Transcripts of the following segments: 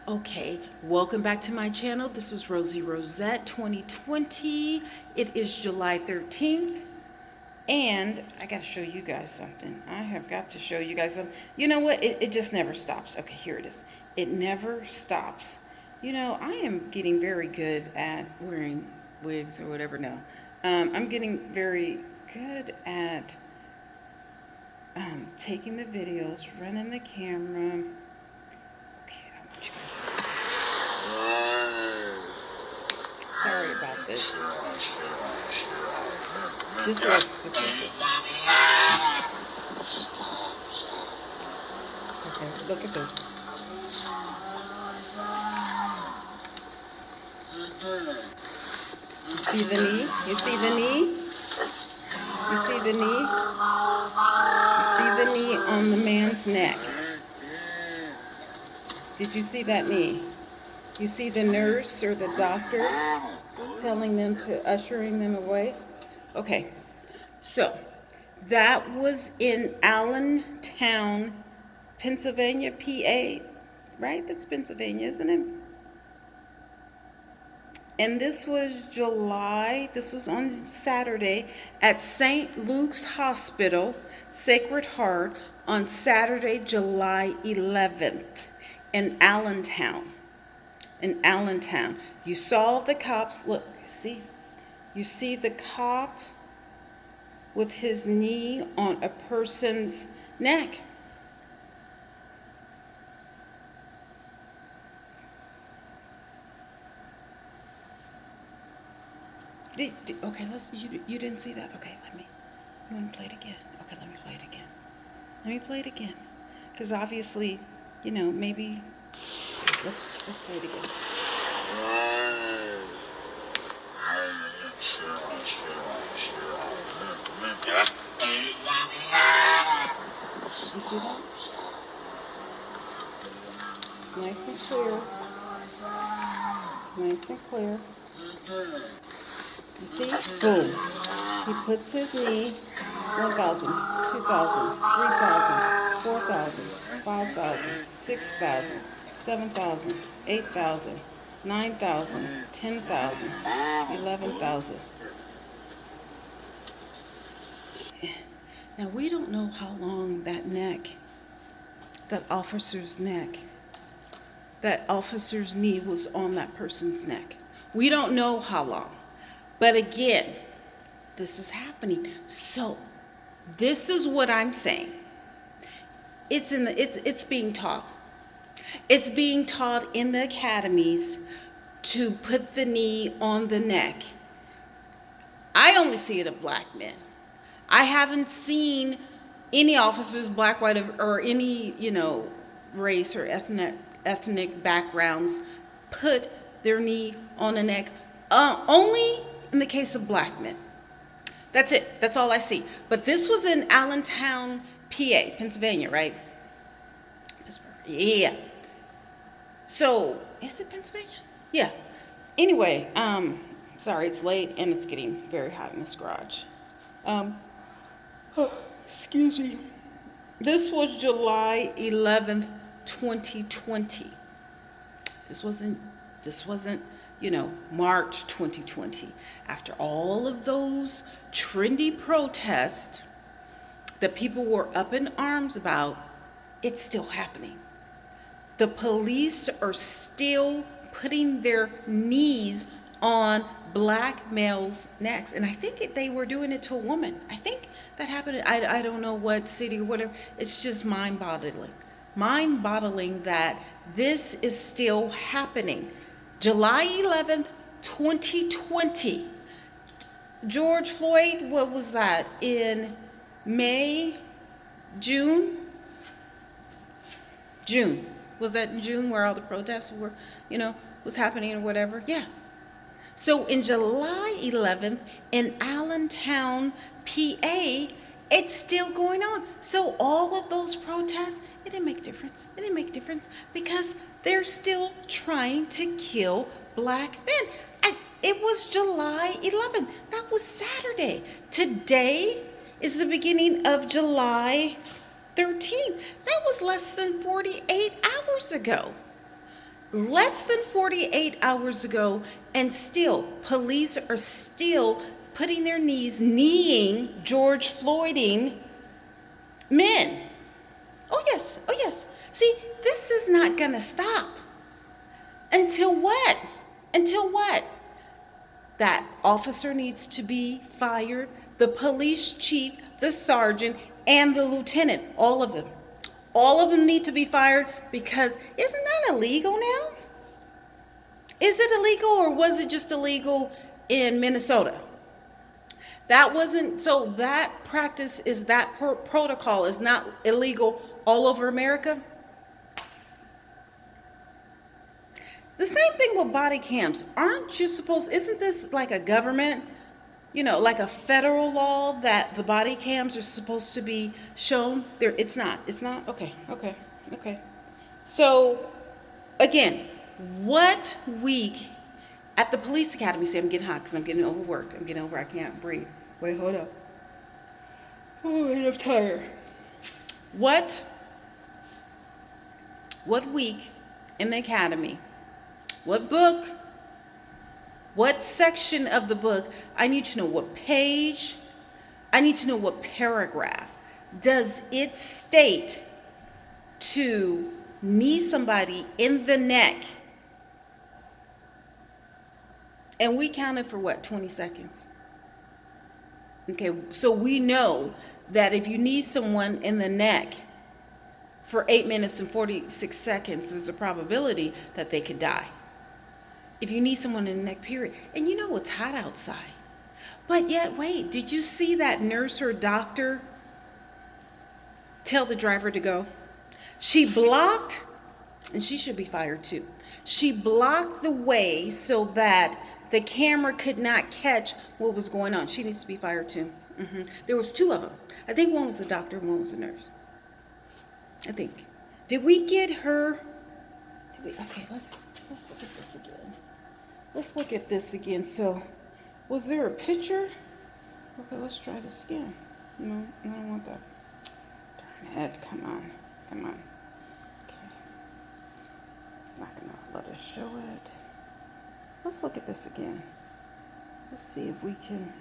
Okay, welcome back to my channel. This is Rosie Rosette 2020. It is July 13th, and I got to show you guys something. I have got to show you guys something. You know what? It just never stops. Okay, here it is. It never stops. You know, I am getting very good at wearing wigs or whatever now. I'm getting very good at taking the videos, running the camera. Okay, I want you guys to see this. Sorry about this. Just look. Okay, look at this. You see the knee? You see the knee? You see the knee? You see the knee on the man's neck. Did you see that knee? You see the nurse or the doctor telling them ushering them away? Okay, so that was in Allentown, Pennsylvania, PA, right? That's Pennsylvania, isn't it? And this was on Saturday at St. Luke's Hospital, Sacred Heart, on Saturday, July 11th in Allentown. You saw the cops, look, see? You see the cop with his knee on a person's neck. Okay, you didn't see that? Okay, you want to play it again? Okay, let me play it again. Because obviously, you know, maybe, let's play it again. You see that? It's nice and clear. You see? Boom. He puts his knee, 1,000, 2,000, 3,000, 4,000, 5,000, 6,000, 7,000, 8,000, 9,000, 10,000, 11,000. Now, we don't know how long that officer's knee was on that person's neck. We don't know how long. But again, this is happening. So, this is what I'm saying. It's being taught. It's being taught in the academies to put the knee on the neck. I only see it of black men. I haven't seen any officers, black, white, or any, race or ethnic backgrounds, put their knee on the neck. Only in the case of black men. That's it. That's all I see. But this was in Allentown, PA, Pennsylvania, right? Yeah. So, is it Pennsylvania? Yeah. Anyway, sorry, it's late and it's getting very hot in this garage. Excuse me. This was July 11th, 2020. This wasn't, March 2020. After all of those trendy protests that people were up in arms about, it's still happening. The police are still putting their knees on black males' necks. And I think they were doing it to a woman. I think that happened. I don't know what city or whatever. It's just mind-boggling. Mind-boggling that this is still happening. July 11th, 2020. George Floyd, what was that? In May, June? Was that in June where all the protests were, was happening or whatever? Yeah. So in July 11th in Allentown, PA, it's still going on. So all of those protests, it didn't make a difference. It didn't make a difference because they're still trying to kill black men. It was July 11th. That was Saturday. Today is the beginning of July 13th. That was less than 48 hours ago. less than 48 hours ago, and still, police are still putting their kneeing George Floyding men. Oh yes, oh yes. See, this is not gonna stop. Until what? Until what? That officer needs to be fired, the police chief, the sergeant, and the lieutenant, all of them. All of them need to be fired, because isn't that illegal now? Is it illegal, or was it just illegal in Minnesota? That wasn't, so that practice is, that protocol is not illegal all over America? The same thing with body cams. Aren't you supposed, isn't this like a government, like a federal law that the body cams are supposed to be shown? There, it's not. Okay. So, again, what week at the police academy, see, I'm getting hot because I'm getting overworked. I can't breathe. Wait, hold up. Oh, wait, I'm tired. What week in the academy, what book, what section of the book, I need to know what page, I need to know what paragraph does it state to knee somebody in the neck? And we counted for what, 20 seconds? Okay, so we know that if you knee someone in the neck for 8 minutes and 46 seconds, there's a probability that they could die. If you knee someone in the neck, period. And it's hot outside. But yet, wait, did you see that nurse or doctor tell the driver to go? She blocked, and she should be fired too. She blocked the way so that the camera could not catch what was going on. She needs to be fired too. There was 2 of them. I think one was a doctor, one was a nurse. I think. Did we get her? Okay, let's look at this again. Let's look at this again. So, was there a picture? Okay, let's try this again. No, I don't want that. Darn it, come on. Okay. It's not gonna let us show it. Let's look at this again. Let's see if we can.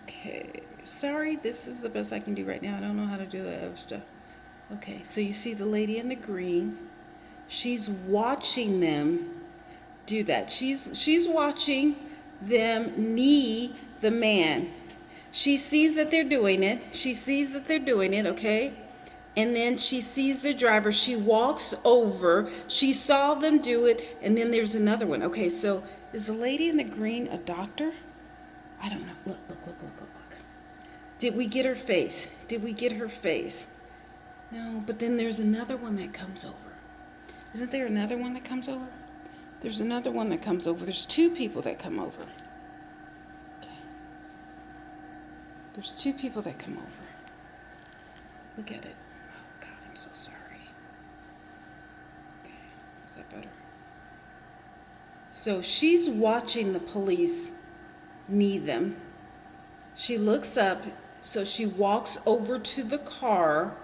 Okay. Sorry, this is the best I can do right now. I don't know how to do that other stuff. Okay, so you see the lady in the green. She's watching them do that. She's watching them knee the man. She sees that they're doing it. Okay? And then she sees the driver. She walks over. She saw them do it. And then there's another one. Okay, so is the lady in the green a doctor? I don't know. Look. Did we get her face? No, but then there's another one that comes over. Isn't there another one that comes over? There's another one that comes over. There's 2 people that come over. Okay. There's 2 people that come over. Look at it. Oh, God, I'm so sorry. Okay, is that better? So she's watching the police knee them. She looks up, so she walks over to the car.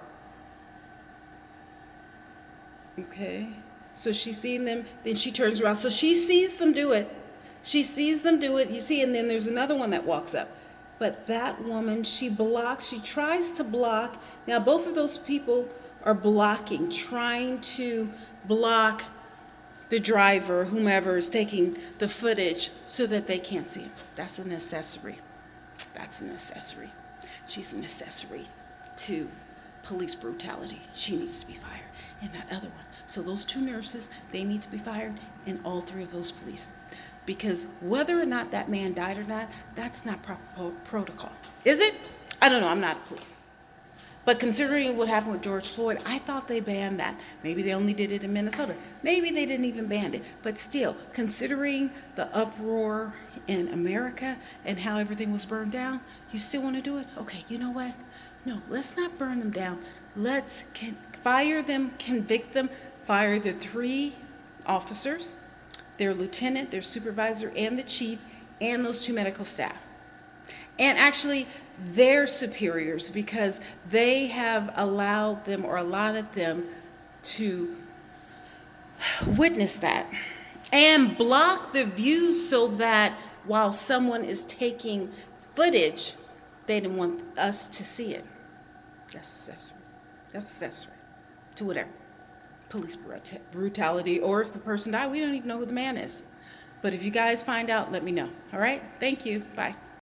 Okay, so she's seeing them, then she turns around. So she sees them do it. You see, and then there's another one that walks up. But that woman, she tries to block. Now, both of those people are blocking, trying to block the driver, whomever is taking the footage, so that they can't see him. That's an accessory. She's an accessory to police brutality. She needs to be fired. And that other one. So those 2 nurses, they need to be fired, and all 3 of those police. Because whether or not that man died or not, that's not proper protocol. Is it? I don't know. I'm not a police. But considering what happened with George Floyd, I thought they banned that. Maybe they only did it in Minnesota. Maybe they didn't even ban it. But still, considering the uproar in America and how everything was burned down, you still want to do it? Okay, you know what? No, let's not burn them down. Let's fire them, convict them, fire the 3 officers, their lieutenant, their supervisor, and the chief, and those 2 medical staff. and actually their superiors, because they have allowed them or allotted them to witness that and block the views so that while someone is taking footage, they didn't want us to see it. That's accessory. That's accessory to whatever. Police brutality, or if the person died, we don't even know who the man is. But if you guys find out, let me know. All right? Thank you. Bye.